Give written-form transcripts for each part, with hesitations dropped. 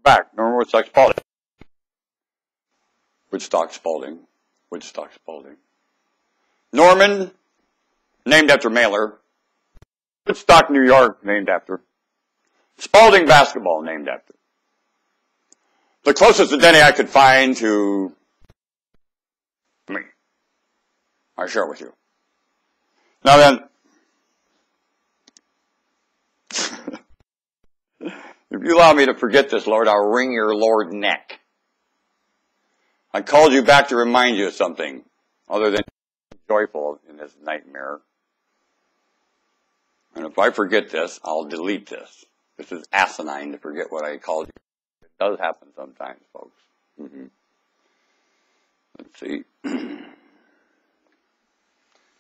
back. Remember Woodstock Spalding? Woodstock Spalding. Woodstock Spalding. Norman, named after Mailer. Woodstock, New York, named after. Spalding basketball, named after. The closest identity I could find to me, I share with you. Now then, if you allow me to forget this, Lord, I'll wring your Lord neck. I called you back to remind you of something other than joyful in this nightmare. And if I forget this, I'll delete this. This is asinine to forget what I called you. It does happen sometimes, folks. Let's see.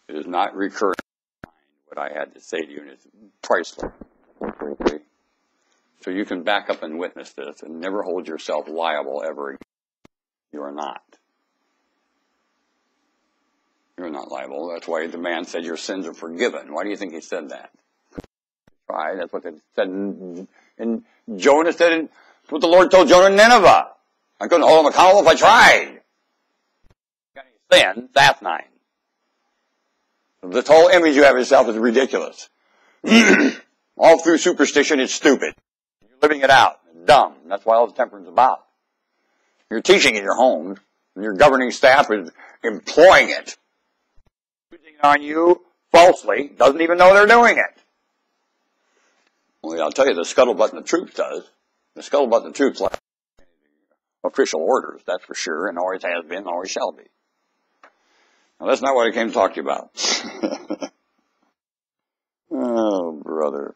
It is not recurring. What I had to say to you, and it's priceless. Okay? So you can back up and witness this and never hold yourself liable ever again. You are not. You're not liable. That's why the man said your sins are forgiven. Why do you think he said that? Right? That's what it said in Jonah said. That's what the Lord told Jonah in Nineveh. I couldn't hold him accountable if I tried. Got any sin? That's nine. This whole image you have of yourself is ridiculous. All through superstition, it's stupid. You're living it out. It's dumb. That's why all the temperance is about. You're teaching in your homes, and your governing staff is employing it. Using it on you falsely, doesn't even know they're doing it. Well, I'll tell you, the scuttlebutt in the troops does. The scuttlebutt in the troops like official orders, that's for sure, and always has been, and always shall be. Now, that's not what I came to talk to you about. Oh, brother.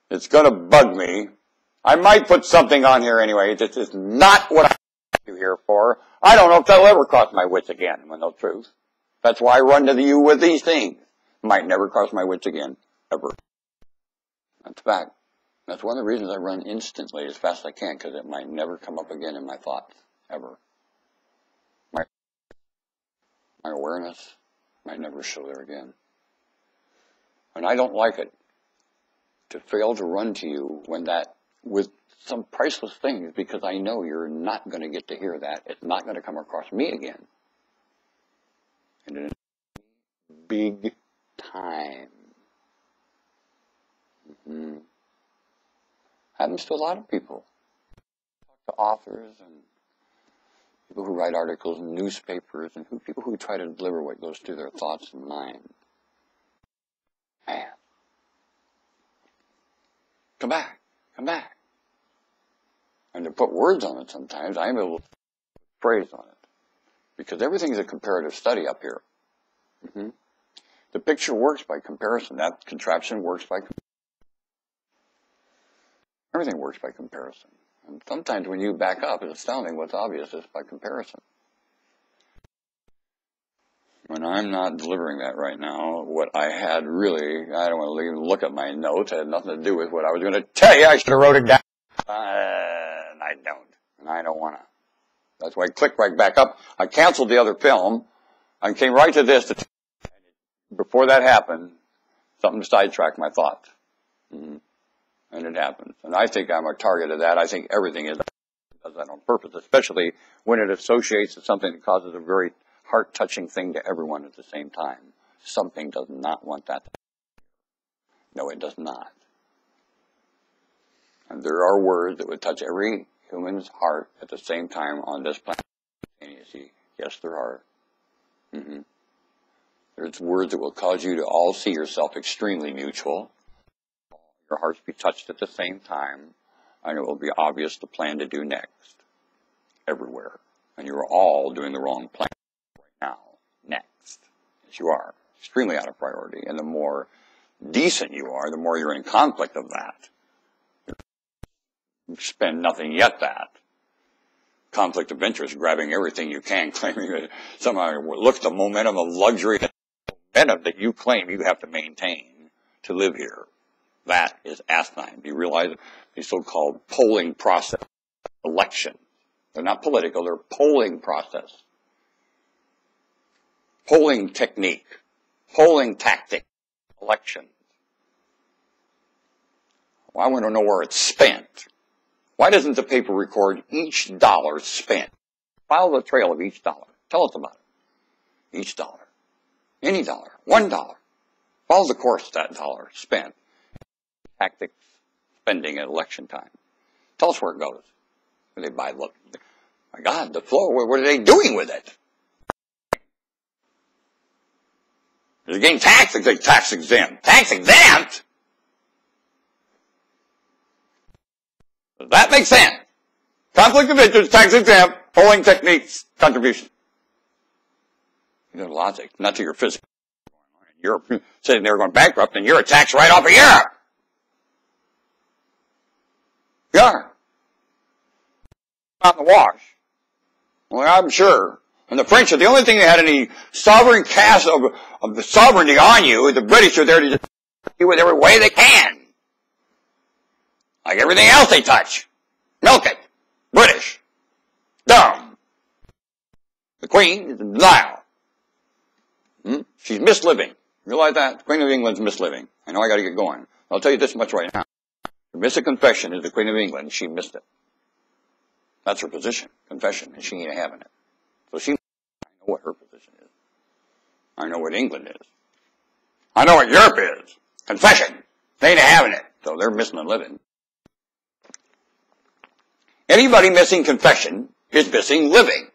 It's going to bug me. I might put something on here anyway. This is not what I'm here for. I don't know if that'll ever cross my wits again, when the truth. That's why I run to you with these things. Might never cross my wits again, ever. That's fact. That's one of the reasons I run instantly as fast as I can, because it might never come up again in my thoughts, ever. My awareness might never show there again. And I don't like it to fail to run to you when that, with some priceless things, because I know you're not going to get to hear that. It's not going to come across me again. And in a big time. Happens to a lot of people. Talk to authors and people who write articles in newspapers and people who try to deliver what goes through their thoughts and mind. Man. Come back. Come back. And to put words on it sometimes, I'm able to put phrase on it. Because everything's a comparative study up here. The picture works by comparison. That contraption works by comparison. Everything works by comparison. And sometimes when you back up, it's astounding what's obvious is by comparison. When I'm not delivering that right now, what I had really, I don't want to even look at my notes, it had nothing to do with what I was going to tell you. I should have wrote it down. And I don't. And I don't want to. That's why I clicked right back up. I canceled the other film. I came right to this. Before that happened, something sidetracked my thoughts. And it happens. And I think I'm a target of that. I think everything does that on purpose, especially when it associates with something that causes a very heart-touching thing to everyone at the same time. Something does not want that. No, it does not. And there are words that would touch every human's heart at the same time on this planet. Yes, there are. There's words that will cause you to all see yourself extremely mutual. Your hearts be touched at the same time, and it will be obvious the plan to do next, everywhere. And you're all doing the wrong plan right now, next, as you are, extremely out of priority. And the more decent you are, the more you're in conflict of that. You spend nothing yet that. Conflict of interest, grabbing everything you can, claiming that somehow, look at the momentum of luxury, momentum that you claim you have to maintain to live here. That is asinine. Do you realize the so-called polling process, election? They're not political, they're polling process. Polling technique, polling tactic, elections. Well, I want to know where it's spent. Why doesn't the paper record each dollar spent? Follow the trail of each dollar. Tell us about it. Each dollar. Any dollar. $1. Follow the course of that dollar spent. Tactics spending at election time. Tell us where it goes. Where they buy, look. My God, the flow, what are they doing with it? Is it getting tax exempt? Tax exempt? Does that make sense? Conflict of interest, tax exempt, polling techniques, contribution. You know, logic, not to your physical. You're sitting there going bankrupt and you're a tax write-off of Europe. You are. On the wash. Well, I'm sure. And the French are the only thing that had any sovereign cast of the sovereignty on you. The British are there to just do it every way they can. Like everything else they touch. Milk it. British. Dumb. The Queen is in denial. She's misliving. Realize that? The Queen of England's misliving. I know I gotta get going. I'll tell you this much right now. To miss a confession is the Queen of England. She missed it. That's her position. Confession. And she ain't having it. So I know what her position is. I know what England is. I know what Europe is. Confession. They ain't having it. So they're missing a living. Anybody missing confession is missing living.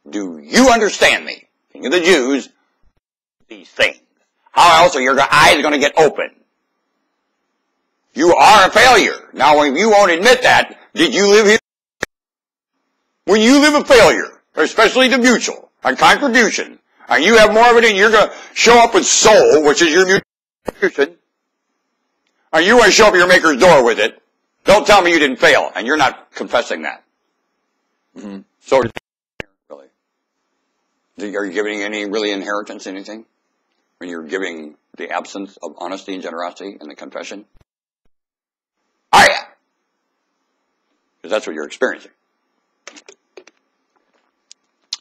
Do you understand me? King of the Jews, these things. How else are your eyes going to get open? You are a failure. Now, if you won't admit that, did you live here? When you live a failure, especially the mutual, a contribution, and you have more of it and you're going to show up with soul, which is your mutual contribution, and you want to show up at your maker's door with it, don't tell me you didn't fail, and you're not confessing that. So, really, are you giving any really inheritance, anything? When you're giving the absence of honesty and generosity in the confession? Are you? Because that's what you're experiencing.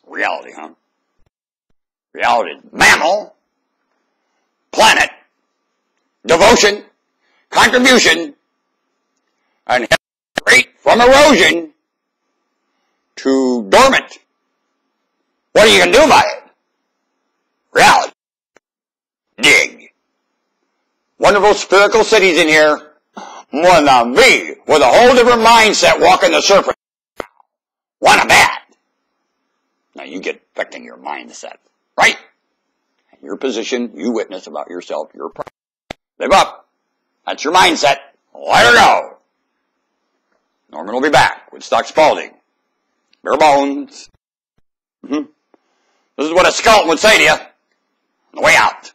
Reality, huh? Reality is mammal, planet, devotion, contribution, and straight from erosion to dormant. What are you going to do about it? Reality. Dig. Wonderful spherical cities in here. Wanna be with a whole different mindset walking the surface. Wanna bet. Now you get affecting your mindset, right? And your position, you witness about yourself, your pride. Live up. That's your mindset. Let her go. Norman will be back with Stock Spalding. Bare bones. This is what a skeleton would say to you on the way out.